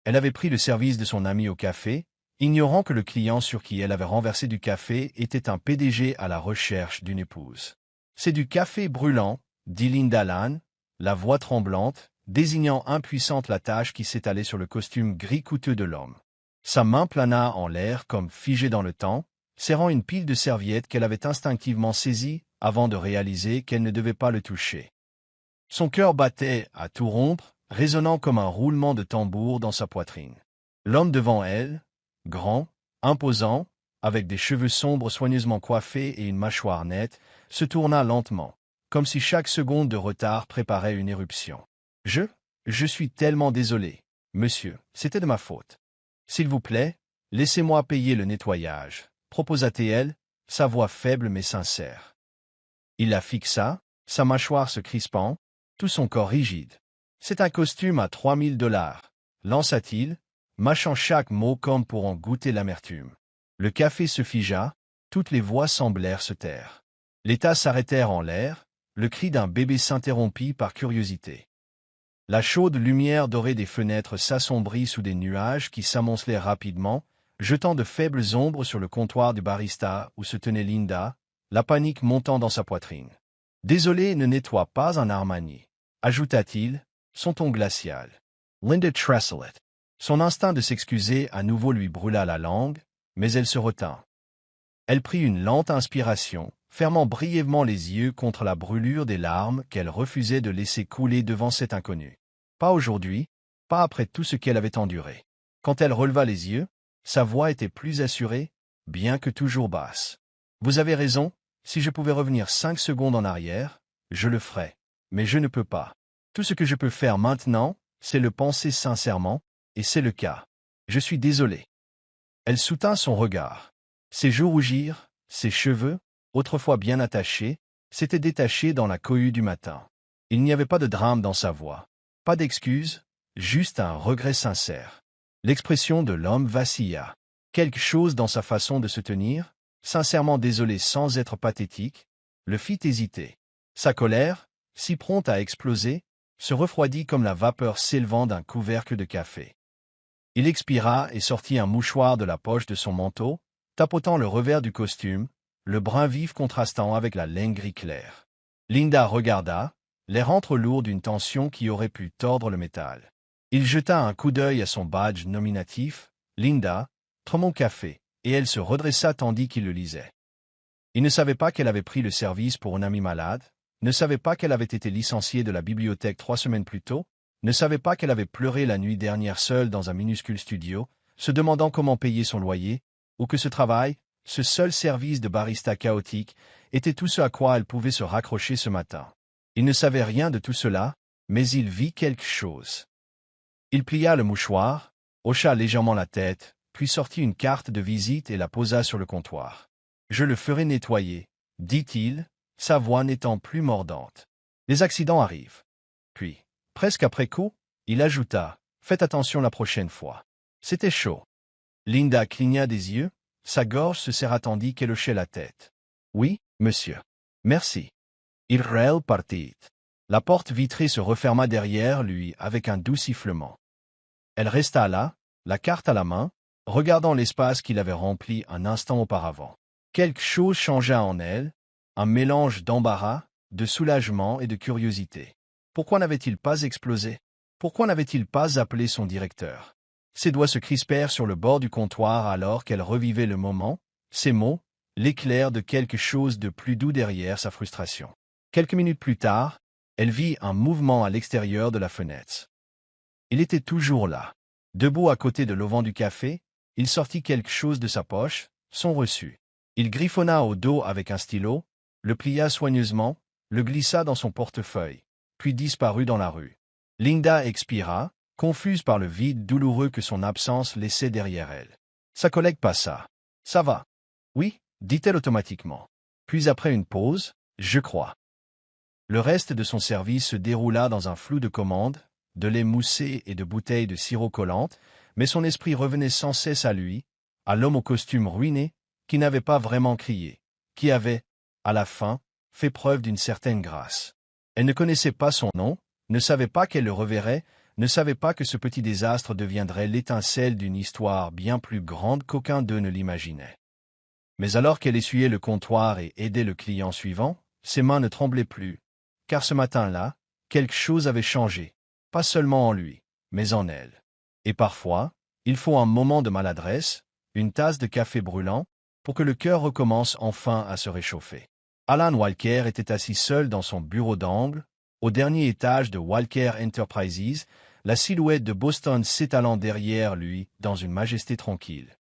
Elle avait pris le service de son ami au café, ignorant que le client sur qui elle avait renversé du café était un PDG à la recherche d'une épouse. « C'est du café brûlant », dit Linda Lane, la voix tremblante, désignant impuissante la tache qui s'étalait sur le costume gris coûteux de l'homme. Sa main plana en l'air comme figée dans le temps, serrant une pile de serviettes qu'elle avait instinctivement saisie avant de réaliser qu'elle ne devait pas le toucher. Son cœur battait à tout rompre, résonnant comme un roulement de tambour dans sa poitrine. L'homme devant elle, grand, imposant, avec des cheveux sombres soigneusement coiffés et une mâchoire nette, se tourna lentement, comme si chaque seconde de retard préparait une éruption. « Je suis tellement désolé, monsieur, c'était de ma faute. S'il vous plaît, laissez-moi payer le nettoyage, proposa-t-elle, sa voix faible mais sincère. Il la fixa, sa mâchoire se crispant, tout son corps rigide. « C'est un costume à $3000, lança-t-il, mâchant chaque mot comme pour en goûter l'amertume. Le café se figea, toutes les voix semblèrent se taire. Les tasses s'arrêtèrent en l'air, le cri d'un bébé s'interrompit par curiosité. La chaude lumière dorée des fenêtres s'assombrit sous des nuages qui s'amoncelèrent rapidement, jetant de faibles ombres sur le comptoir du barista où se tenait Linda, la panique montant dans sa poitrine. « Désolé, ne nettoie pas un Armani », ajouta-t-il, son ton glacial. Linda tressaillit. Son instinct de s'excuser à nouveau lui brûla la langue, mais elle se retint. Elle prit une lente inspiration, fermant brièvement les yeux contre la brûlure des larmes qu'elle refusait de laisser couler devant cet inconnu. Pas aujourd'hui, pas après tout ce qu'elle avait enduré. Quand elle releva les yeux, sa voix était plus assurée, bien que toujours basse. « Vous avez raison, si je pouvais revenir 5 secondes en arrière, je le ferais. Mais je ne peux pas. Tout ce que je peux faire maintenant, c'est le penser sincèrement, et c'est le cas. Je suis désolé. » Elle soutint son regard. Ses joues rougirent, ses cheveux, autrefois bien attachés, s'étaient détachés dans la cohue du matin. Il n'y avait pas de drame dans sa voix, pas d'excuse, juste un regret sincère. L'expression de l'homme vacilla. Quelque chose dans sa façon de se tenir, sincèrement désolé sans être pathétique, le fit hésiter. Sa colère, si prompte à exploser, se refroidit comme la vapeur s'élevant d'un couvercle de café. Il expira et sortit un mouchoir de la poche de son manteau, tapotant le revers du costume, le brun vif contrastant avec la laine gris clair. Linda regarda, l'air entrelourd d'une tension qui aurait pu tordre le métal. Il jeta un coup d'œil à son badge nominatif, Linda, Tremont Café, et elle se redressa tandis qu'il le lisait. Il ne savait pas qu'elle avait pris le service pour un ami malade, ne savait pas qu'elle avait été licenciée de la bibliothèque 3 semaines plus tôt, ne savait pas qu'elle avait pleuré la nuit dernière seule dans un minuscule studio, se demandant comment payer son loyer, ou que ce travail, ce seul service de barista chaotique, était tout ce à quoi elle pouvait se raccrocher ce matin. Il ne savait rien de tout cela, mais il vit quelque chose. Il plia le mouchoir, hocha légèrement la tête, puis sortit une carte de visite et la posa sur le comptoir. « Je le ferai nettoyer », dit-il, sa voix n'étant plus mordante. « Les accidents arrivent. » Puis, presque après coup, il ajouta, « Faites attention la prochaine fois. » C'était chaud. Linda cligna des yeux, sa gorge se serra tandis qu'elle hochait la tête. « Oui, monsieur. Merci. » Il partit. La porte vitrée se referma derrière lui avec un doux sifflement. Elle resta là, la carte à la main, regardant l'espace qu'il avait rempli un instant auparavant. Quelque chose changea en elle, un mélange d'embarras, de soulagement et de curiosité. Pourquoi n'avait-il pas explosé? Pourquoi n'avait-il pas appelé son directeur? Ses doigts se crispèrent sur le bord du comptoir alors qu'elle revivait le moment, ces mots, l'éclair de quelque chose de plus doux derrière sa frustration. Quelques minutes plus tard, elle vit un mouvement à l'extérieur de la fenêtre. Il était toujours là. Debout à côté de l'auvent du café, il sortit quelque chose de sa poche, son reçu. Il griffonna au dos avec un stylo, le plia soigneusement, le glissa dans son portefeuille, puis disparut dans la rue. Linda expira, confuse par le vide douloureux que son absence laissait derrière elle. Sa collègue passa. « Ça va? » « Oui, » dit-elle automatiquement. Puis après une pause, « Je crois. » Le reste de son service se déroula dans un flou de commandes, de lait moussé et de bouteilles de sirop collante, mais son esprit revenait sans cesse à lui, à l'homme au costume ruiné, qui n'avait pas vraiment crié, qui avait, à la fin, fait preuve d'une certaine grâce. Elle ne connaissait pas son nom, ne savait pas qu'elle le reverrait, ne savait pas que ce petit désastre deviendrait l'étincelle d'une histoire bien plus grande qu'aucun d'eux ne l'imaginait. Mais alors qu'elle essuyait le comptoir et aidait le client suivant, ses mains ne tremblaient plus, car ce matin-là, quelque chose avait changé, pas seulement en lui, mais en elle. Et parfois, il faut un moment de maladresse, une tasse de café brûlant, pour que le cœur recommence enfin à se réchauffer. Alan Walker était assis seul dans son bureau d'angle, au dernier étage de Walker Enterprises, la silhouette de Boston s'étalant derrière lui dans une majesté tranquille.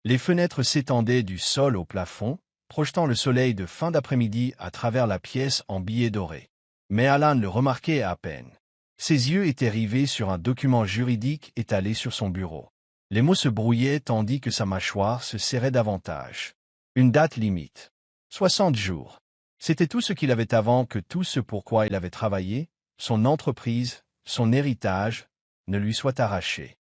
Les fenêtres s'étendaient du sol au plafond, projetant le soleil de fin d'après-midi à travers la pièce en billets dorés. Mais Alan le remarquait à peine. Ses yeux étaient rivés sur un document juridique étalé sur son bureau. Les mots se brouillaient tandis que sa mâchoire se serrait davantage. Une date limite. 60 jours. C'était tout ce qu'il avait avant que tout ce pourquoi il avait travaillé, son entreprise, son héritage, ne lui soit arraché.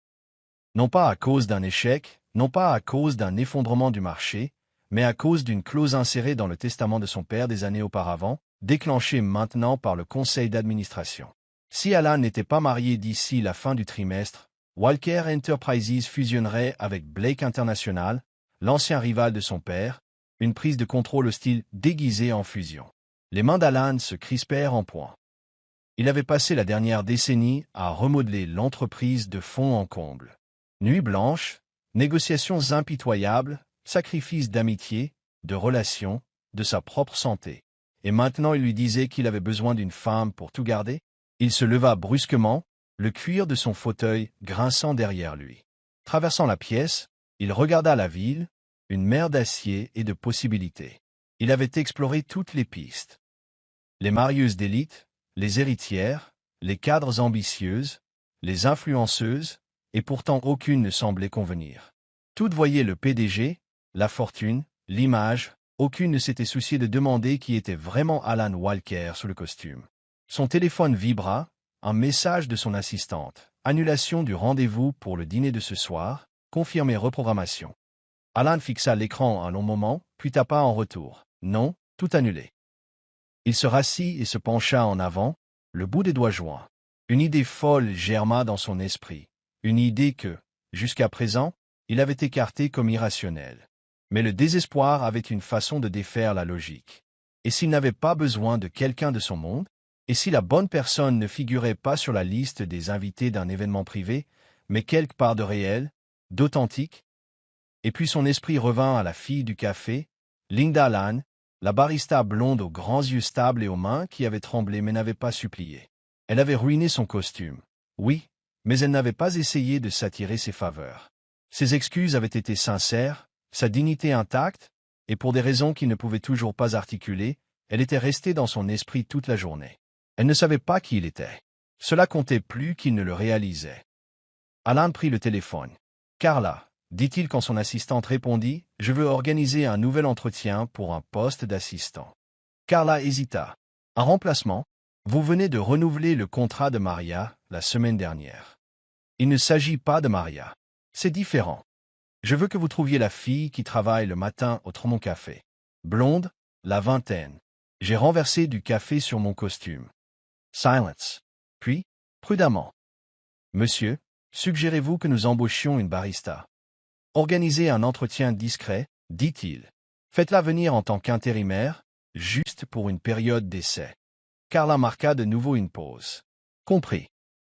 Non pas à cause d'un échec, non pas à cause d'un effondrement du marché, mais à cause d'une clause insérée dans le testament de son père des années auparavant, déclenchée maintenant par le conseil d'administration. Si Alan n'était pas marié d'ici la fin du trimestre, Walker Enterprises fusionnerait avec Blake International, l'ancien rival de son père, une prise de contrôle hostile déguisée en fusion. Les mains d'Alan se crispèrent en poing. Il avait passé la dernière décennie à remodeler l'entreprise de fond en comble. Nuits blanches, négociations impitoyables, sacrifices d'amitié, de relations, de sa propre santé. Et maintenant il lui disait qu'il avait besoin d'une femme pour tout garder? Il se leva brusquement, le cuir de son fauteuil grinçant derrière lui. Traversant la pièce, il regarda la ville, une mer d'acier et de possibilités. Il avait exploré toutes les pistes. Les marieuses d'élite, les héritières, les cadres ambitieuses, les influenceuses, et pourtant aucune ne semblait convenir. Toutes voyaient le PDG, la fortune, l'image, aucune ne s'était souciée de demander qui était vraiment Alan Walker sous le costume. Son téléphone vibra, un message de son assistante. Annulation du rendez-vous pour le dîner de ce soir, confirmé reprogrammation. Alan fixa l'écran un long moment, puis tapa en retour. Non, tout annulé. Il se rassit et se pencha en avant, le bout des doigts joints. Une idée folle germa dans son esprit. Une idée que, jusqu'à présent, il avait écartée comme irrationnelle. Mais le désespoir avait une façon de défaire la logique. Et s'il n'avait pas besoin de quelqu'un de son monde? Et si la bonne personne ne figurait pas sur la liste des invités d'un événement privé, mais quelque part de réel, d'authentique? Et puis son esprit revint à la fille du café, Linda Allan, la barista blonde aux grands yeux stables et aux mains qui avait tremblé mais n'avait pas supplié. Elle avait ruiné son costume. Oui, mais elle n'avait pas essayé de s'attirer ses faveurs. Ses excuses avaient été sincères, sa dignité intacte, et pour des raisons qu'il ne pouvait toujours pas articuler, elle était restée dans son esprit toute la journée. Elle ne savait pas qui il était. Cela comptait plus qu'il ne le réalisait. Alan prit le téléphone. « Carla », dit-il quand son assistante répondit, « je veux organiser un nouvel entretien pour un poste d'assistant. » Carla hésita. « Un remplacement? Vous venez de renouveler le contrat de Maria la semaine dernière. » « Il ne s'agit pas de Maria. C'est différent. Je veux que vous trouviez la fille qui travaille le matin au Tremont Café. Blonde, la vingtaine. J'ai renversé du café sur mon costume. » Silence. Puis, prudemment. « Monsieur, suggérez-vous que nous embauchions une barista? Organisez un entretien discret, dit-il. Faites-la venir en tant qu'intérimaire, juste pour une période d'essai. » Carla marqua de nouveau une pause. Compris.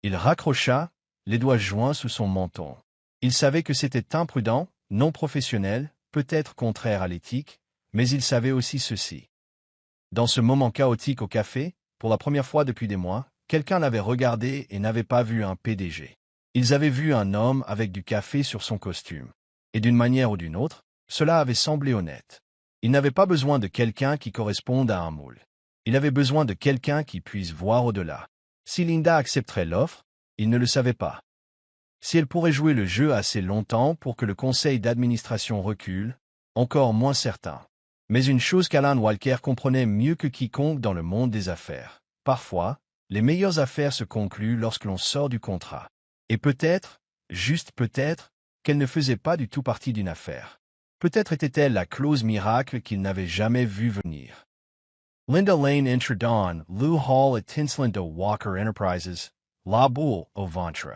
Il raccrocha, les doigts joints sous son menton. Il savait que c'était imprudent, non professionnel, peut-être contraire à l'éthique, mais il savait aussi ceci. Dans ce moment chaotique au café, pour la première fois depuis des mois, quelqu'un l'avait regardé et n'avait pas vu un PDG. Ils avaient vu un homme avec du café sur son costume. Et d'une manière ou d'une autre, cela avait semblé honnête. Il n'avait pas besoin de quelqu'un qui corresponde à un moule. Il avait besoin de quelqu'un qui puisse voir au-delà. Si Linda accepterait l'offre, il ne le savait pas. Si elle pourrait jouer le jeu assez longtemps pour que le conseil d'administration recule, encore moins certain. Mais une chose qu'Alan Walker comprenait mieux que quiconque dans le monde des affaires. Parfois, les meilleures affaires se concluent lorsque l'on sort du contrat. Et peut-être, juste peut-être, qu'elle ne faisait pas du tout partie d'une affaire. Peut-être était-elle la clause miracle qu'il n'avait jamais vue venir. Linda Lane introduit Lou Hall at Tinslindo Walker Enterprises, la boule au ventre.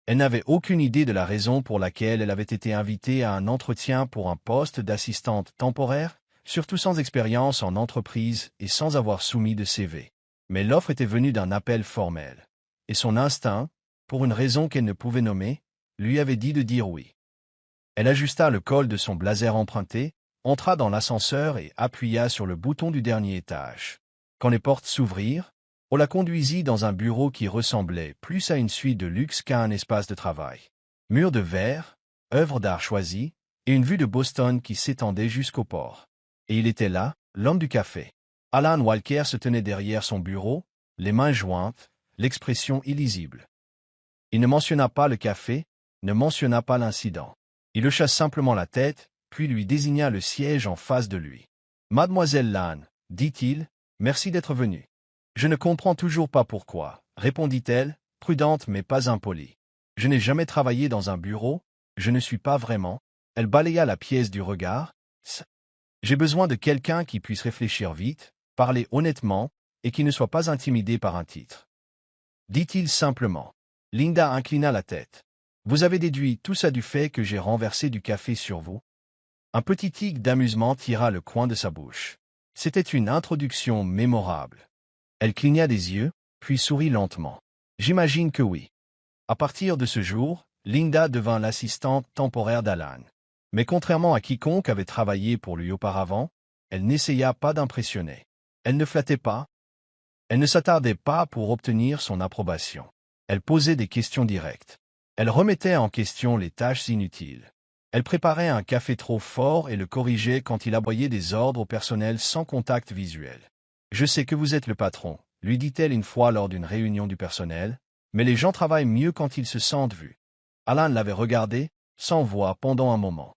Elle n'avait aucune idée de la raison pour laquelle elle avait été invitée à un entretien pour un poste d'assistante temporaire, surtout sans expérience en entreprise et sans avoir soumis de CV. Mais l'offre était venue d'un appel formel. Et son instinct, pour une raison qu'elle ne pouvait nommer, lui avait dit de dire oui. Elle ajusta le col de son blazer emprunté, entra dans l'ascenseur et appuya sur le bouton du dernier étage. Quand les portes s'ouvrirent, on la conduisit dans un bureau qui ressemblait plus à une suite de luxe qu'à un espace de travail. Murs de verre, œuvres d'art choisies, et une vue de Boston qui s'étendait jusqu'au port. Et il était là, l'homme du café. Alan Walker se tenait derrière son bureau, les mains jointes, l'expression illisible. Il ne mentionna pas le café, ne mentionna pas l'incident. Il hocha simplement la tête, puis lui désigna le siège en face de lui. « Mademoiselle Lane, dit-il, merci d'être venue. »« Je ne comprends toujours pas pourquoi, » répondit-elle, prudente mais pas impolie. « Je n'ai jamais travaillé dans un bureau, je ne suis pas vraiment. » Elle balaya la pièce du regard. « J'ai besoin de quelqu'un qui puisse réfléchir vite, parler honnêtement, et qui ne soit pas intimidé par un titre. » Dit-il simplement. Linda inclina la tête. « Vous avez déduit tout ça du fait que j'ai renversé du café sur vous ?» Un petit tic d'amusement tira le coin de sa bouche. C'était une introduction mémorable. Elle cligna des yeux, puis sourit lentement. « J'imagine que oui. » À partir de ce jour, Linda devint l'assistante temporaire d'Alan. Mais contrairement à quiconque avait travaillé pour lui auparavant, elle n'essaya pas d'impressionner. Elle ne flattait pas. Elle ne s'attardait pas pour obtenir son approbation. Elle posait des questions directes. Elle remettait en question les tâches inutiles. Elle préparait un café trop fort et le corrigeait quand il aboyait des ordres au personnel sans contact visuel. « Je sais que vous êtes le patron, » lui dit-elle une fois lors d'une réunion du personnel, « mais les gens travaillent mieux quand ils se sentent vus. » Alan l'avait regardé, sans voix, pendant un moment.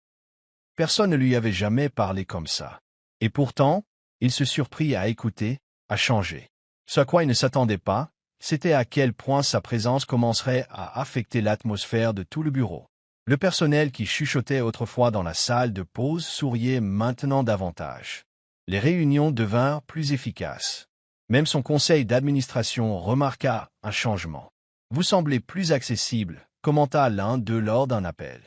Personne ne lui avait jamais parlé comme ça. Et pourtant, il se surprit à écouter, à changer. Ce à quoi il ne s'attendait pas, c'était à quel point sa présence commencerait à affecter l'atmosphère de tout le bureau. Le personnel qui chuchotait autrefois dans la salle de pause souriait maintenant davantage. Les réunions devinrent plus efficaces. Même son conseil d'administration remarqua un changement. « Vous semblez plus accessible », commenta l'un d'eux lors d'un appel.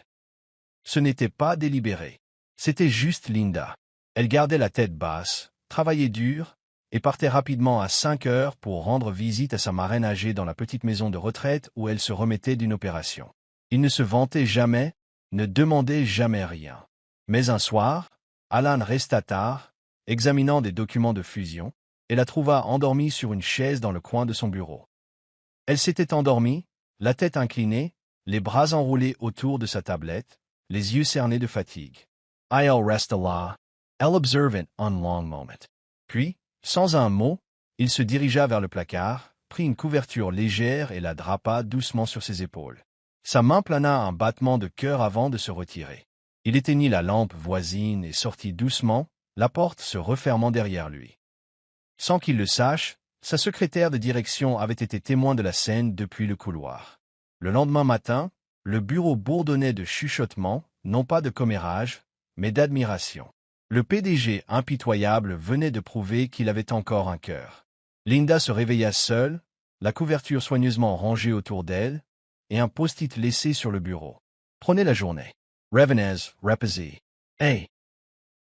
Ce n'était pas délibéré. C'était juste Linda. Elle gardait la tête basse, travaillait dur, et partait rapidement à 5 heures pour rendre visite à sa marraine âgée dans la petite maison de retraite où elle se remettait d'une opération. Il ne se vantait jamais, ne demandait jamais rien. Mais un soir, Alan resta tard, examinant des documents de fusion, et la trouva endormie sur une chaise dans le coin de son bureau. Elle s'était endormie, la tête inclinée, les bras enroulés autour de sa tablette, les yeux cernés de fatigue. I'll rest là. Elle observait un long moment. Puis, sans un mot, il se dirigea vers le placard, prit une couverture légère et la drapa doucement sur ses épaules. Sa main plana un battement de cœur avant de se retirer. Il éteignit la lampe voisine et sortit doucement, la porte se refermant derrière lui. Sans qu'il le sache, sa secrétaire de direction avait été témoin de la scène depuis le couloir. Le lendemain matin, le bureau bourdonnait de chuchotements, non pas de commérage, mais d'admiration. Le PDG impitoyable venait de prouver qu'il avait encore un cœur. Linda se réveilla seule, la couverture soigneusement rangée autour d'elle, et un post-it laissé sur le bureau. Prenez la journée. Revenez, reposez. Hey!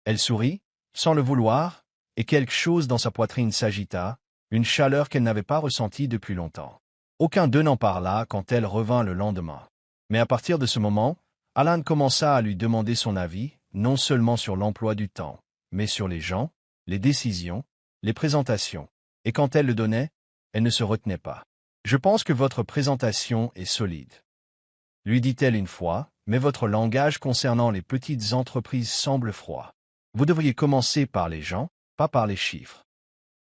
Elle sourit, sans le vouloir, et quelque chose dans sa poitrine s'agita, une chaleur qu'elle n'avait pas ressentie depuis longtemps. Aucun d'eux n'en parla quand elle revint le lendemain. Mais à partir de ce moment, Alan commença à lui demander son avis, non seulement sur l'emploi du temps, mais sur les gens, les décisions, les présentations. Et quand elle le donnait, elle ne se retenait pas. « Je pense que votre présentation est solide. » lui dit-elle une fois, mais votre langage concernant les petites entreprises semble froid. Vous devriez commencer par les gens, pas par les chiffres.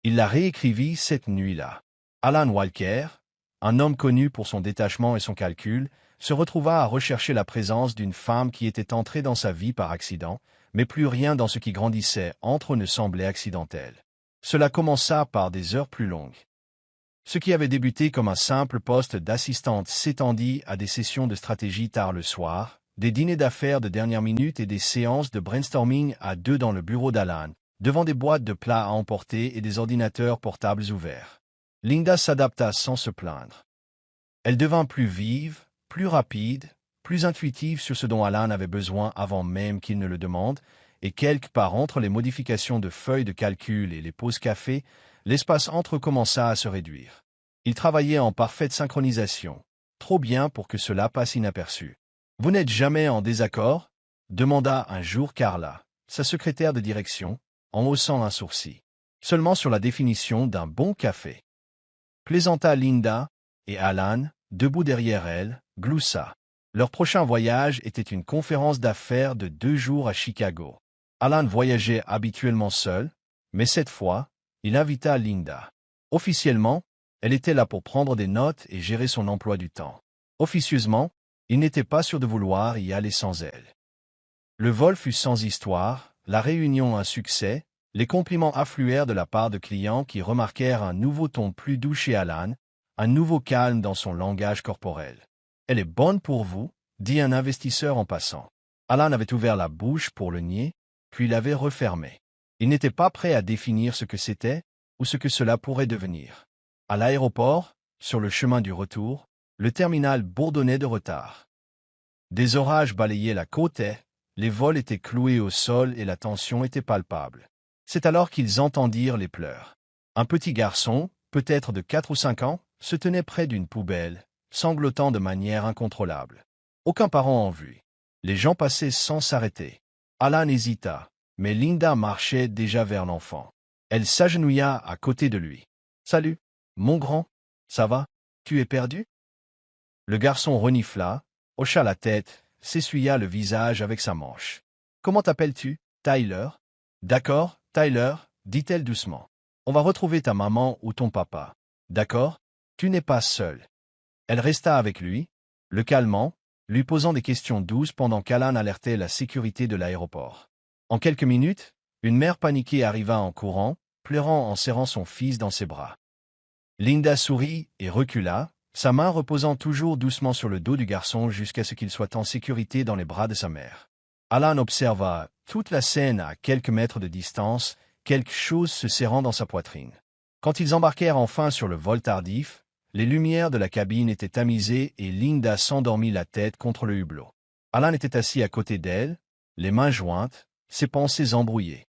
Il la réécrivit cette nuit-là. Alan Walker, un homme connu pour son détachement et son calcul, se retrouva à rechercher la présence d'une femme qui était entrée dans sa vie par accident, mais plus rien dans ce qui grandissait entre eux ne semblait accidentel. Cela commença par des heures plus longues. Ce qui avait débuté comme un simple poste d'assistante s'étendit à des sessions de stratégie tard le soir, des dîners d'affaires de dernière minute et des séances de brainstorming à deux dans le bureau d'Alan, devant des boîtes de plats à emporter et des ordinateurs portables ouverts. Linda s'adapta sans se plaindre. Elle devint plus vive, plus rapide, plus intuitive sur ce dont Alan avait besoin avant même qu'il ne le demande, et quelque part entre les modifications de feuilles de calcul et les pauses café, l'espace entre commença à se réduire. Ils travaillaient en parfaite synchronisation, trop bien pour que cela passe inaperçu. « Vous n'êtes jamais en désaccord ?» demanda un jour Carla, sa secrétaire de direction, en haussant un sourcil. « Seulement sur la définition d'un bon café. » Plaisanta Linda, et Alan, debout derrière elle, gloussa. Leur prochain voyage était une conférence d'affaires de 2 jours à Chicago. Alan voyageait habituellement seul, mais cette fois, il invita Linda. Officiellement, elle était là pour prendre des notes et gérer son emploi du temps. Officieusement, il n'était pas sûr de vouloir y aller sans elle. Le vol fut sans histoire, la réunion un succès, les compliments affluèrent de la part de clients qui remarquèrent un nouveau ton plus doux chez Alan, un nouveau calme dans son langage corporel. « Elle est bonne pour vous », dit un investisseur en passant. Alan avait ouvert la bouche pour le nier, puis l'avait refermée. Il n'était pas prêt à définir ce que c'était ou ce que cela pourrait devenir. À l'aéroport, sur le chemin du retour, le terminal bourdonnait de retard. Des orages balayaient la côte, les vols étaient cloués au sol et la tension était palpable. C'est alors qu'ils entendirent les pleurs. Un petit garçon, peut-être de 4 ou 5 ans, se tenait près d'une poubelle, sanglotant de manière incontrôlable. Aucun parent en vue. Les gens passaient sans s'arrêter. Alan hésita, mais Linda marchait déjà vers l'enfant. Elle s'agenouilla à côté de lui. « Salut, mon grand, ça va? Tu es perdu ?» Le garçon renifla, hocha la tête, s'essuya le visage avec sa manche. « Comment t'appelles-tu, Tyler ?»« D'accord, Tyler, dit-elle doucement. On va retrouver ta maman ou ton papa. D'accord? Tu n'es pas seul. » Elle resta avec lui, le calmant, lui posant des questions douces pendant qu'Alan alertait la sécurité de l'aéroport. En quelques minutes, une mère paniquée arriva en courant, pleurant en serrant son fils dans ses bras. Linda sourit et recula, sa main reposant toujours doucement sur le dos du garçon jusqu'à ce qu'il soit en sécurité dans les bras de sa mère. Alan observa toute la scène à quelques mètres de distance, quelque chose se serrant dans sa poitrine. Quand ils embarquèrent enfin sur le vol tardif, les lumières de la cabine étaient tamisées et Linda s'endormit la tête contre le hublot. Alan était assis à côté d'elle, les mains jointes, ses pensées embrouillées.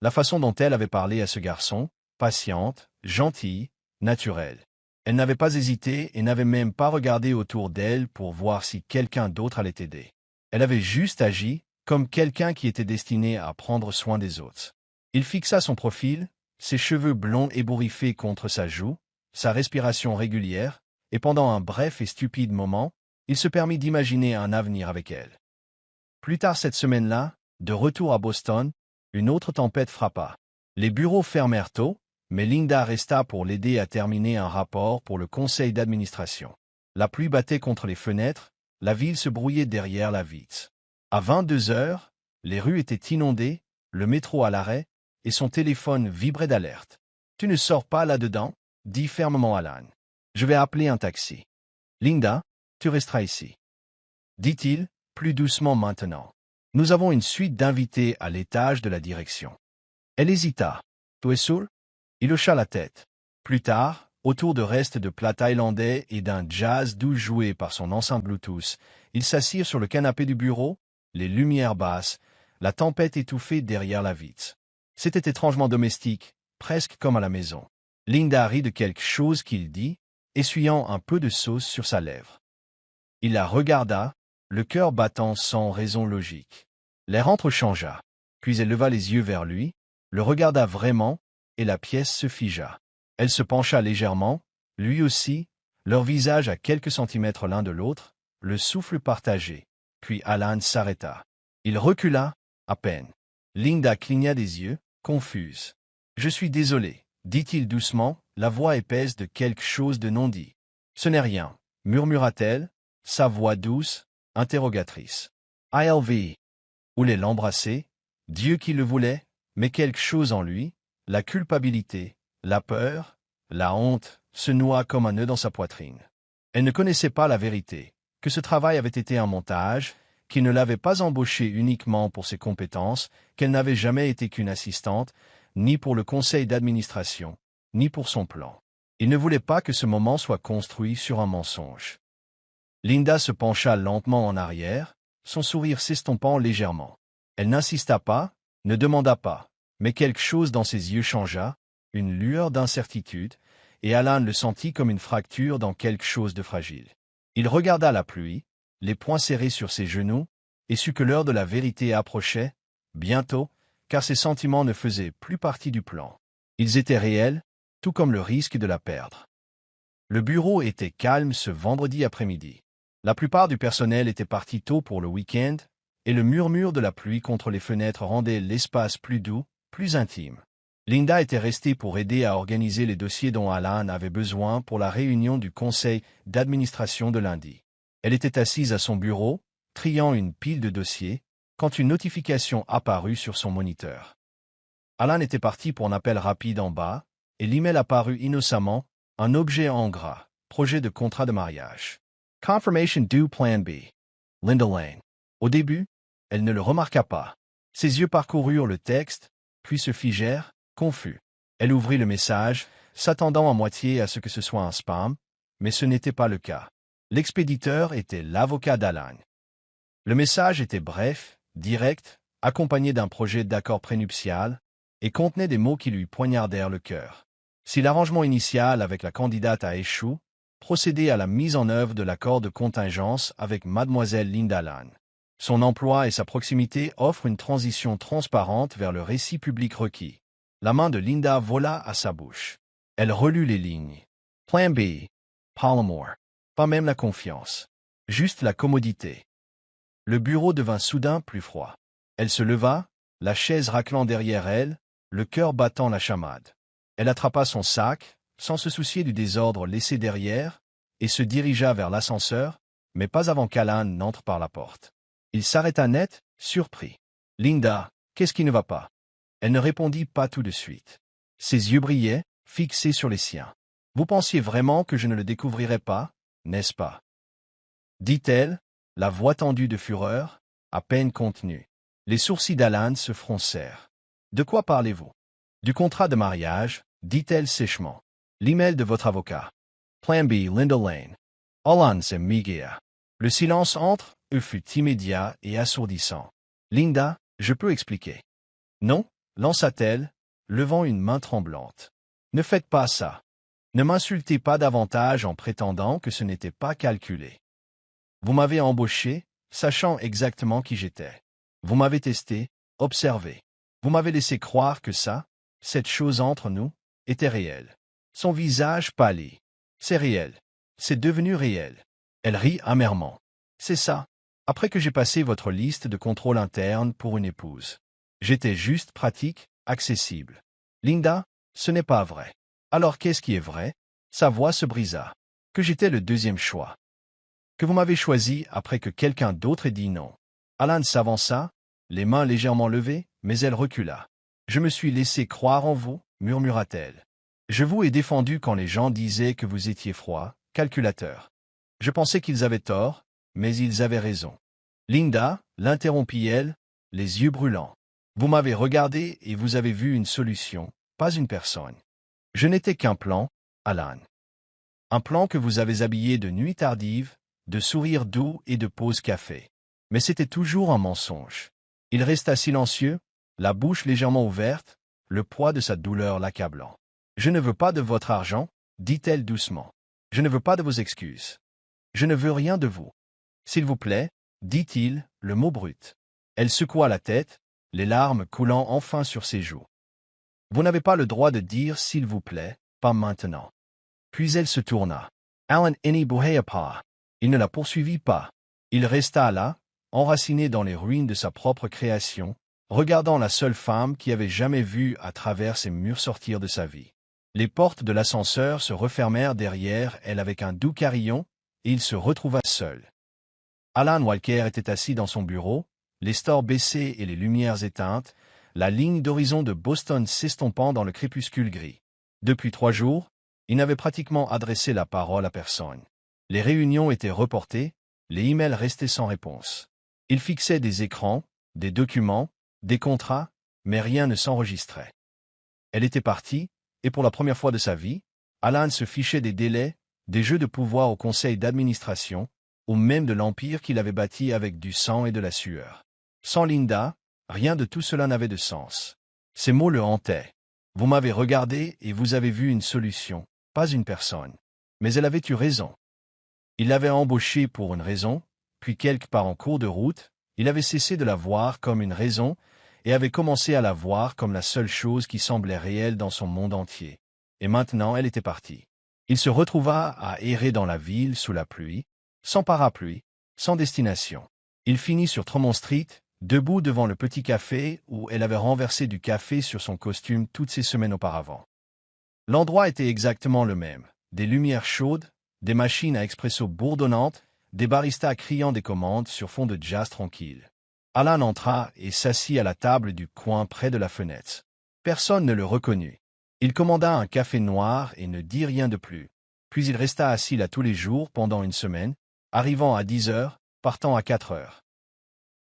La façon dont elle avait parlé à ce garçon, patiente, gentille, naturelle. Elle n'avait pas hésité et n'avait même pas regardé autour d'elle pour voir si quelqu'un d'autre allait aider. Elle avait juste agi comme quelqu'un qui était destiné à prendre soin des autres. Il fixa son profil, ses cheveux blonds ébouriffés contre sa joue, sa respiration régulière, et pendant un bref et stupide moment, il se permit d'imaginer un avenir avec elle. Plus tard cette semaine-là, de retour à Boston, une autre tempête frappa. Les bureaux fermèrent tôt, mais Linda resta pour l'aider à terminer un rapport pour le conseil d'administration. La pluie battait contre les fenêtres, la ville se brouillait derrière la vitre. À 22 heures, les rues étaient inondées, le métro à l'arrêt, et son téléphone vibrait d'alerte. « Tu ne sors pas là-dedans ?» dit fermement Alan. « Je vais appeler un taxi. »« Linda, tu resteras ici. » dit-il, plus doucement maintenant. « Nous avons une suite d'invités à l'étage de la direction. » Elle hésita. « Tu es sûr ?» Il hocha la tête. Plus tard, autour de restes de plats thaïlandais et d'un jazz doux joué par son enceinte Bluetooth, ils s'assirent sur le canapé du bureau, les lumières basses, la tempête étouffée derrière la vitre. C'était étrangement domestique, presque comme à la maison. Linda rit de quelque chose qu'il dit, essuyant un peu de sauce sur sa lèvre. Il la regarda, le cœur battant sans raison logique. L'air entre changea, puis elle leva les yeux vers lui, le regarda vraiment, et la pièce se figea. Elle se pencha légèrement, lui aussi, leurs visages à quelques centimètres l'un de l'autre, le souffle partagé. Puis Alan s'arrêta. Il recula, à peine. Linda cligna des yeux, confuse. « Je suis désolé, » dit-il doucement, la voix épaisse de quelque chose de non dit. « Ce n'est rien, » murmura-t-elle, sa voix douce, interrogatrice. « ILV. » Voulait l'embrasser, Dieu qui le voulait, mais quelque chose en lui, la culpabilité, la peur, la honte, se noua comme un nœud dans sa poitrine. Elle ne connaissait pas la vérité, que ce travail avait été un montage, qu'il ne l'avait pas embauchée uniquement pour ses compétences, qu'elle n'avait jamais été qu'une assistante, ni pour le conseil d'administration, ni pour son plan. Il ne voulait pas que ce moment soit construit sur un mensonge. Linda se pencha lentement en arrière, son sourire s'estompant légèrement. Elle n'insista pas, ne demanda pas, mais quelque chose dans ses yeux changea, une lueur d'incertitude, et Alan le sentit comme une fracture dans quelque chose de fragile. Il regarda la pluie, les poings serrés sur ses genoux, et sut que l'heure de la vérité approchait, bientôt, car ses sentiments ne faisaient plus partie du plan. Ils étaient réels, tout comme le risque de la perdre. Le bureau était calme ce vendredi après-midi. La plupart du personnel était parti tôt pour le week-end, et le murmure de la pluie contre les fenêtres rendait l'espace plus doux, plus intime. Linda était restée pour aider à organiser les dossiers dont Alan avait besoin pour la réunion du conseil d'administration de lundi. Elle était assise à son bureau, triant une pile de dossiers, quand une notification apparut sur son moniteur. Alan était parti pour un appel rapide en bas, et l'email apparut innocemment, un objet en gras, projet de contrat de mariage. Confirmation due Plan B. Linda Lane. Au début, elle ne le remarqua pas. Ses yeux parcoururent le texte, puis se figèrent, confus. Elle ouvrit le message, s'attendant à moitié à ce que ce soit un spam, mais ce n'était pas le cas. L'expéditeur était l'avocat d'Alan. Le message était bref, direct, accompagné d'un projet d'accord prénuptial, et contenait des mots qui lui poignardèrent le cœur. Si l'arrangement initial avec la candidate a échoué, procéder à la mise en œuvre de l'accord de contingence avec mademoiselle Linda Lane. Son emploi et sa proximité offrent une transition transparente vers le récit public requis. La main de Linda vola à sa bouche. Elle relut les lignes. Plan B. Palmore. Pas même la confiance. Juste la commodité. Le bureau devint soudain plus froid. Elle se leva, la chaise raclant derrière elle, le cœur battant la chamade. Elle attrapa son sac, sans se soucier du désordre laissé derrière, et se dirigea vers l'ascenseur, mais pas avant qu'Alan n'entre par la porte. Il s'arrêta net, surpris. « Linda, qu'est-ce qui ne va pas ?» Elle ne répondit pas tout de suite. Ses yeux brillaient, fixés sur les siens. « Vous pensiez vraiment que je ne le découvrirais pas, n'est-ce pas ?» dit-elle, la voix tendue de fureur, à peine contenue. Les sourcils d'Alan se froncèrent. « De quoi parlez-vous ?»« Du contrat de mariage, » dit-elle sèchement. L'email de votre avocat. Plan B. Linda Lane. Alan c'est Miguel. Le silence entre eux fut immédiat et assourdissant. Linda, je peux expliquer. Non, lança-t-elle, levant une main tremblante. Ne faites pas ça. Ne m'insultez pas davantage en prétendant que ce n'était pas calculé. Vous m'avez embauché, sachant exactement qui j'étais. Vous m'avez testé, observé. Vous m'avez laissé croire que ça, cette chose entre nous, était réelle. Son visage pâlit. C'est réel. C'est devenu réel. Elle rit amèrement. C'est ça. Après que j'ai passé votre liste de contrôle interne pour une épouse. J'étais juste pratique, accessible. Linda, ce n'est pas vrai. Alors qu'est-ce qui est vrai? Sa voix se brisa. Que j'étais le deuxième choix. Que vous m'avez choisi après que quelqu'un d'autre ait dit non. Alan s'avança, les mains légèrement levées, mais elle recula. Je me suis laissé croire en vous, murmura-t-elle. Je vous ai défendu quand les gens disaient que vous étiez froid, calculateur. Je pensais qu'ils avaient tort, mais ils avaient raison. Linda, l'interrompit-elle, les yeux brûlants. Vous m'avez regardé et vous avez vu une solution, pas une personne. Je n'étais qu'un plan, Alan. Un plan que vous avez habillé de nuit tardive, de sourires doux et de pauses café. Mais c'était toujours un mensonge. Il resta silencieux, la bouche légèrement ouverte, le poids de sa douleur l'accablant. Je ne veux pas de votre argent, dit-elle doucement. Je ne veux pas de vos excuses. Je ne veux rien de vous. S'il vous plaît, dit-il, le mot brut. Elle secoua la tête, les larmes coulant enfin sur ses joues. Vous n'avez pas le droit de dire s'il vous plaît, pas maintenant. Puis elle se tourna. Alan n'y bougeait pas. Il ne la poursuivit pas. Il resta là, enraciné dans les ruines de sa propre création, regardant la seule femme qui avait jamais vu à travers ces murs sortir de sa vie. Les portes de l'ascenseur se refermèrent derrière elle avec un doux carillon, et il se retrouva seul. Alan Walker était assis dans son bureau, les stores baissés et les lumières éteintes, la ligne d'horizon de Boston s'estompant dans le crépuscule gris. Depuis 3 jours, il n'avait pratiquement adressé la parole à personne. Les réunions étaient reportées, les emails restaient sans réponse. Il fixait des écrans, des documents, des contrats, mais rien ne s'enregistrait. Elle était partie, et pour la première fois de sa vie, Alan se fichait des délais, des jeux de pouvoir au conseil d'administration, ou même de l'empire qu'il avait bâti avec du sang et de la sueur. Sans Linda, rien de tout cela n'avait de sens. Ces mots le hantaient. Vous m'avez regardé et vous avez vu une solution, pas une personne. Mais elle avait eu raison. Il l'avait embauchée pour une raison, puis quelque part en cours de route, il avait cessé de la voir comme une raison et avait commencé à la voir comme la seule chose qui semblait réelle dans son monde entier. Et maintenant elle était partie. Il se retrouva à errer dans la ville sous la pluie, sans parapluie, sans destination. Il finit sur Tremont Street, debout devant le petit café où elle avait renversé du café sur son costume toutes ces semaines auparavant. L'endroit était exactement le même. Des lumières chaudes, des machines à expresso bourdonnantes, des baristas criant des commandes sur fond de jazz tranquille. Alan entra et s'assit à la table du coin près de la fenêtre. Personne ne le reconnut. Il commanda un café noir et ne dit rien de plus. Puis il resta assis là tous les jours pendant une semaine, arrivant à 10 heures, partant à 4 heures.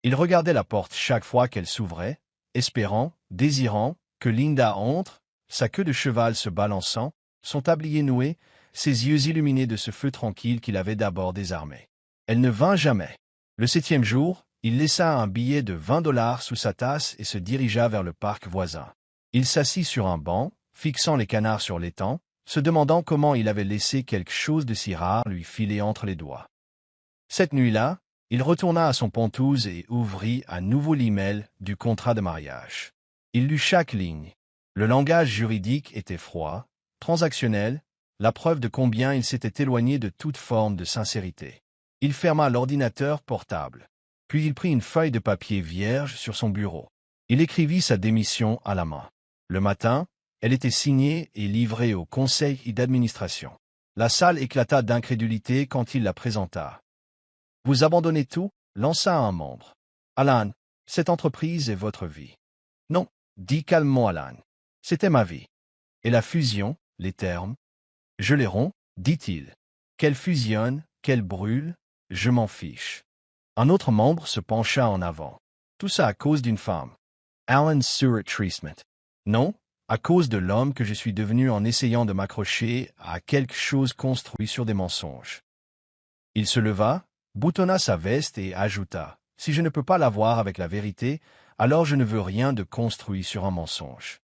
Il regardait la porte chaque fois qu'elle s'ouvrait, espérant, désirant, que Linda entre, sa queue de cheval se balançant, son tablier noué, ses yeux illuminés de ce feu tranquille qu'il avait d'abord désarmé. Elle ne vint jamais. Le 7e jour, il laissa un billet de $20 sous sa tasse et se dirigea vers le parc voisin. Il s'assit sur un banc, fixant les canards sur l'étang, se demandant comment il avait laissé quelque chose de si rare lui filer entre les doigts. Cette nuit-là, il retourna à son pentouse et ouvrit à nouveau l'email du contrat de mariage. Il lut chaque ligne. Le langage juridique était froid, transactionnel, la preuve de combien il s'était éloigné de toute forme de sincérité. Il ferma l'ordinateur portable. Puis il prit une feuille de papier vierge sur son bureau. Il écrivit sa démission à la main. Le matin, elle était signée et livrée au conseil d'administration. La salle éclata d'incrédulité quand il la présenta. « Vous abandonnez tout ?» lança un membre. « Alan, cette entreprise est votre vie. »« Non, » dit calmement Alan. « C'était ma vie. »« Et la fusion, les termes ?»« Je les romps, dit-il. »« Qu'elle fusionne, qu'elle brûle, je m'en fiche. » Un autre membre se pencha en avant. « Tout ça à cause d'une femme. »« Alan Stewart Treatment. »« Non, à cause de l'homme que je suis devenu en essayant de m'accrocher à quelque chose construit sur des mensonges. » Il se leva, boutonna sa veste et ajouta « Si je ne peux pas la voir avec la vérité, alors je ne veux rien de construit sur un mensonge. »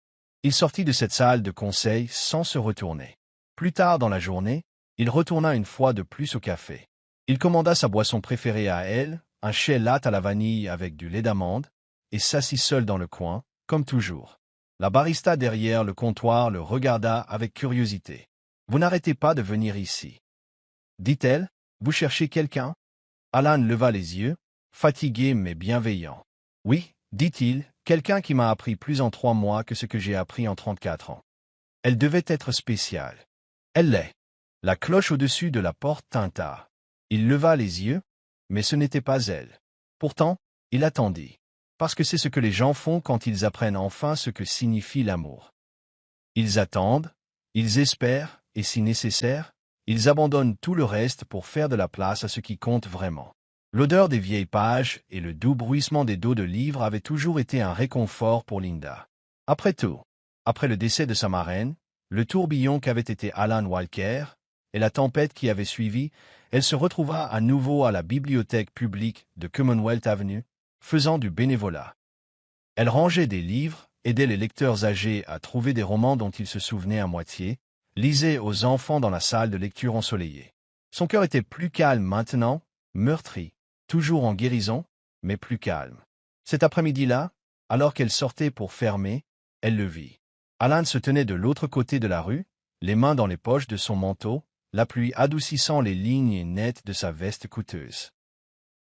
Il sortit de cette salle de conseil sans se retourner. Plus tard dans la journée, il retourna une fois de plus au café. Il commanda sa boisson préférée à elle, un chai latte à la vanille avec du lait d'amande, et s'assit seul dans le coin, comme toujours. La barista derrière le comptoir le regarda avec curiosité. « Vous n'arrêtez pas de venir ici. » dit-elle. « Vous cherchez quelqu'un ?» Alan leva les yeux, fatigué mais bienveillant. « Oui, dit-il, quelqu'un qui m'a appris plus en 3 mois que ce que j'ai appris en 34 ans. Elle devait être spéciale. Elle l'est. » La cloche au-dessus de la porte tinta. Il leva les yeux, mais ce n'était pas elle. Pourtant, il attendit. Parce que c'est ce que les gens font quand ils apprennent enfin ce que signifie l'amour. Ils attendent, ils espèrent, et si nécessaire, ils abandonnent tout le reste pour faire de la place à ce qui compte vraiment. L'odeur des vieilles pages et le doux bruissement des dos de livres avaient toujours été un réconfort pour Linda. Après tout, après le décès de sa marraine, le tourbillon qu'avait été Alan Walker, et la tempête qui avait suivi, elle se retrouva à nouveau à la bibliothèque publique de Commonwealth Avenue, faisant du bénévolat. Elle rangeait des livres, aidait les lecteurs âgés à trouver des romans dont ils se souvenaient à moitié, lisait aux enfants dans la salle de lecture ensoleillée. Son cœur était plus calme maintenant, meurtri, toujours en guérison, mais plus calme. Cet après-midi-là, alors qu'elle sortait pour fermer, elle le vit. Alan se tenait de l'autre côté de la rue, les mains dans les poches de son manteau, la pluie adoucissant les lignes nettes de sa veste coûteuse.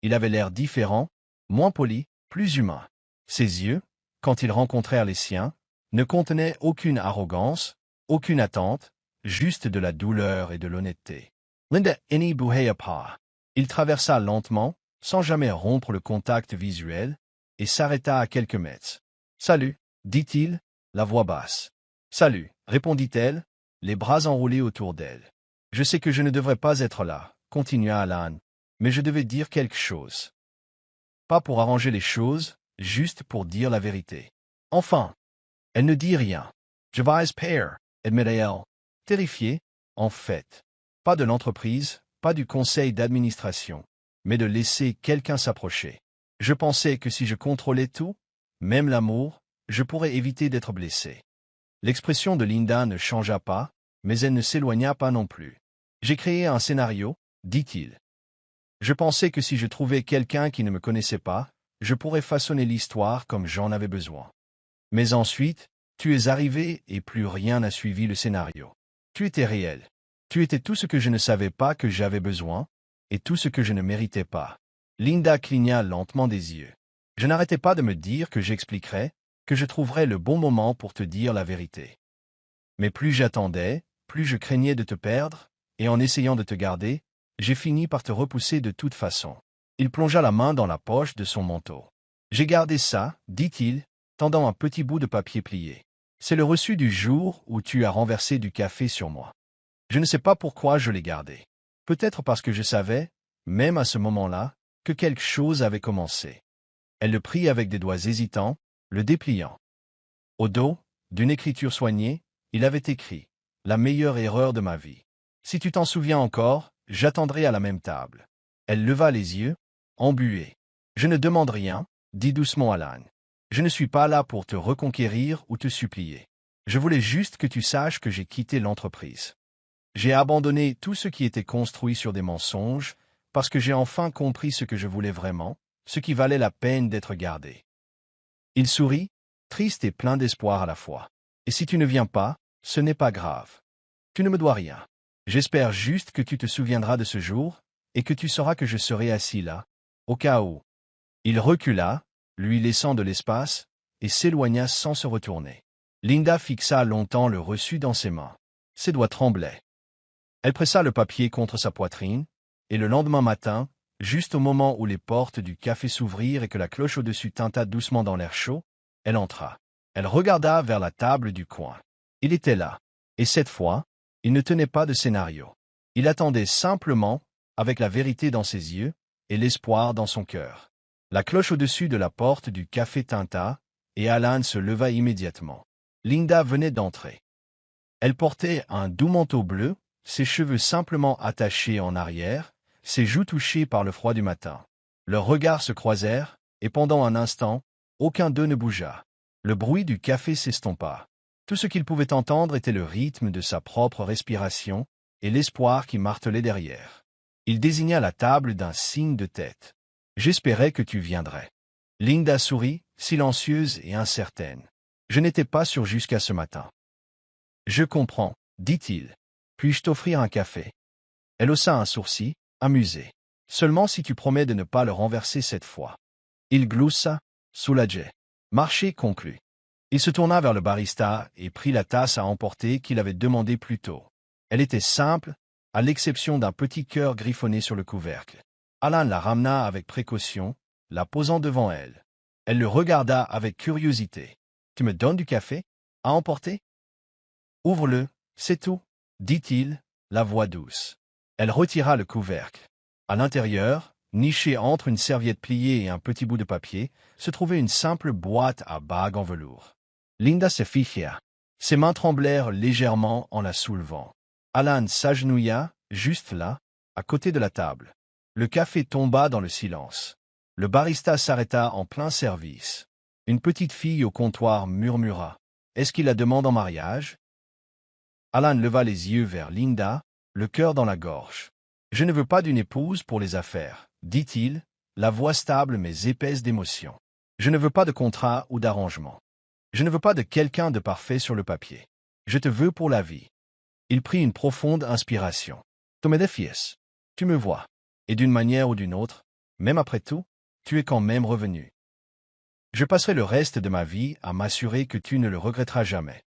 Il avait l'air différent, moins poli, plus humain. Ses yeux, quand ils rencontrèrent les siens, ne contenaient aucune arrogance, aucune attente, juste de la douleur et de l'honnêteté. Linda n'y bougeait pas. Il traversa lentement, sans jamais rompre le contact visuel, et s'arrêta à quelques mètres. « Salut » dit-il, la voix basse. « Salut » répondit-elle, les bras enroulés autour d'elle. « Je sais que je ne devrais pas être là » continua Alan, « mais je devais dire quelque chose. Pas pour arranger les choses, juste pour dire la vérité. » Enfin, elle ne dit rien. « Je vais père, admit-elle. Terrifiée, en fait. Pas de l'entreprise, pas du conseil d'administration, mais de laisser quelqu'un s'approcher. Je pensais que si je contrôlais tout, même l'amour, je pourrais éviter d'être blessé. L'expression de Linda ne changea pas, mais elle ne s'éloigna pas non plus. J'ai créé un scénario, dit-il. Je pensais que si je trouvais quelqu'un qui ne me connaissait pas, je pourrais façonner l'histoire comme j'en avais besoin. Mais ensuite, tu es arrivé et plus rien n'a suivi le scénario. Tu étais réel. Tu étais tout ce que je ne savais pas que j'avais besoin, et tout ce que je ne méritais pas. Linda cligna lentement des yeux. Je n'arrêtais pas de me dire que j'expliquerais, que je trouverais le bon moment pour te dire la vérité. Mais plus j'attendais, plus je craignais de te perdre, et en essayant de te garder, j'ai fini par te repousser de toute façon. Il plongea la main dans la poche de son manteau. J'ai gardé ça, dit-il, tendant un petit bout de papier plié. C'est le reçu du jour où tu as renversé du café sur moi. Je ne sais pas pourquoi je l'ai gardé. Peut-être parce que je savais, même à ce moment-là, que quelque chose avait commencé. Elle le prit avec des doigts hésitants, le dépliant. Au dos, d'une écriture soignée, il avait écrit « La meilleure erreur de ma vie. Si tu t'en souviens encore, j'attendrai à la même table. » Elle leva les yeux, embuée. « Je ne demande rien, » dit doucement Alan. « Je ne suis pas là pour te reconquérir ou te supplier. Je voulais juste que tu saches que j'ai quitté l'entreprise. J'ai abandonné tout ce qui était construit sur des mensonges, parce que j'ai enfin compris ce que je voulais vraiment, ce qui valait la peine d'être gardé. » Il sourit, triste et plein d'espoir à la fois. « Et si tu ne viens pas, ce n'est pas grave. Tu ne me dois rien. J'espère juste que tu te souviendras de ce jour, et que tu sauras que je serai assis là, au cas où. » Il recula, lui laissant de l'espace, et s'éloigna sans se retourner. Linda fixa longtemps le reçu dans ses mains. Ses doigts tremblaient. Elle pressa le papier contre sa poitrine, et le lendemain matin, juste au moment où les portes du café s'ouvrirent et que la cloche au-dessus tinta doucement dans l'air chaud, elle entra. Elle regarda vers la table du coin. Il était là. Et cette fois, il ne tenait pas de scénario. Il attendait simplement, avec la vérité dans ses yeux, et l'espoir dans son cœur. La cloche au-dessus de la porte du café tinta, et Alan se leva immédiatement. Linda venait d'entrer. Elle portait un doux manteau bleu, ses cheveux simplement attachés en arrière, ses joues touchées par le froid du matin. Leurs regards se croisèrent, et pendant un instant, aucun d'eux ne bougea. Le bruit du café s'estompa. Tout ce qu'ils pouvaient entendre était le rythme de sa propre respiration et l'espoir qui martelait derrière. Il désigna la table d'un signe de tête. « J'espérais que tu viendrais. » Linda sourit, silencieuse et incertaine. « Je n'étais pas sûre jusqu'à ce matin. »« Je comprends, » dit-il. « Puis-je t'offrir un café ?» Elle haussa un sourcil, amusée. « Seulement si tu promets de ne pas le renverser cette fois. » Il gloussa, soulagé. Marché conclu. Il se tourna vers le barista et prit la tasse à emporter qu'il avait demandé plus tôt. Elle était simple, à l'exception d'un petit cœur griffonné sur le couvercle. Alan la ramena avec précaution, la posant devant elle. Elle le regarda avec curiosité. « Tu me donnes du café à emporter ?»« Ouvre-le, c'est tout, » dit-il, la voix douce. Elle retira le couvercle. À l'intérieur, nichée entre une serviette pliée et un petit bout de papier, se trouvait une simple boîte à bagues en velours. Linda se ficha. Ses mains tremblèrent légèrement en la soulevant. Alan s'agenouilla, juste là, à côté de la table. Le café tomba dans le silence. Le barista s'arrêta en plein service. Une petite fille au comptoir murmura. « Est-ce qu'il la demande en mariage ?» Alan leva les yeux vers Linda, le cœur dans la gorge. « Je ne veux pas d'une épouse pour les affaires, » dit-il, la voix stable mais épaisse d'émotion. « Je ne veux pas de contrat ou d'arrangement. Je ne veux pas de quelqu'un de parfait sur le papier. Je te veux pour la vie. » Il prit une profonde inspiration. « Tu me défies. Tu me vois. Et d'une manière ou d'une autre, même après tout, tu es quand même revenu. Je passerai le reste de ma vie à m'assurer que tu ne le regretteras jamais. »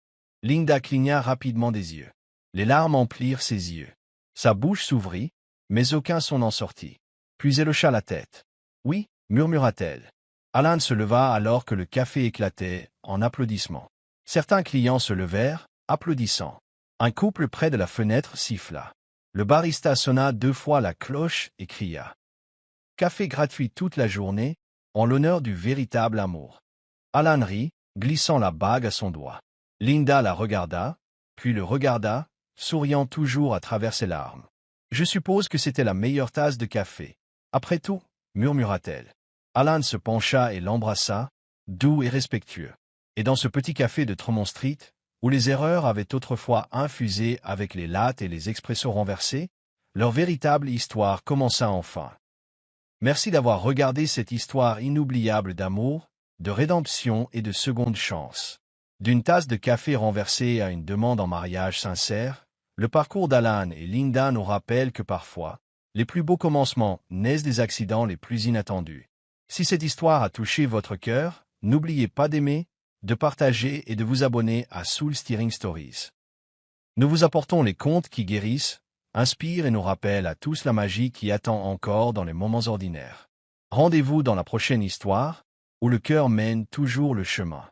Linda cligna rapidement des yeux. Les larmes emplirent ses yeux. Sa bouche s'ouvrit, mais aucun son n'en sortit. Puis elle hocha la tête. « Oui, » murmura-t-elle. Alan se leva alors que le café éclatait, en applaudissements. Certains clients se levèrent, applaudissant. Un couple près de la fenêtre siffla. Le barista sonna 2 fois la cloche et cria. « Café gratuit toute la journée, en l'honneur du véritable amour. » Alan rit, glissant la bague à son doigt. Linda la regarda, puis le regarda, souriant toujours à travers ses larmes. Je suppose que c'était la meilleure tasse de café. Après tout, murmura-t-elle. Alan se pencha et l'embrassa, doux et respectueux. Et dans ce petit café de Tremont Street, où les erreurs avaient autrefois infusé avec les lattes et les expressos renversés, leur véritable histoire commença enfin. Merci d'avoir regardé cette histoire inoubliable d'amour, de rédemption et de seconde chance. D'une tasse de café renversée à une demande en mariage sincère, le parcours d'Alan et Linda nous rappelle que parfois, les plus beaux commencements naissent des accidents les plus inattendus. Si cette histoire a touché votre cœur, n'oubliez pas d'aimer, de partager et de vous abonner à Soul Steering Stories. Nous vous apportons les contes qui guérissent, inspirent et nous rappellent à tous la magie qui attend encore dans les moments ordinaires. Rendez-vous dans la prochaine histoire, où le cœur mène toujours le chemin.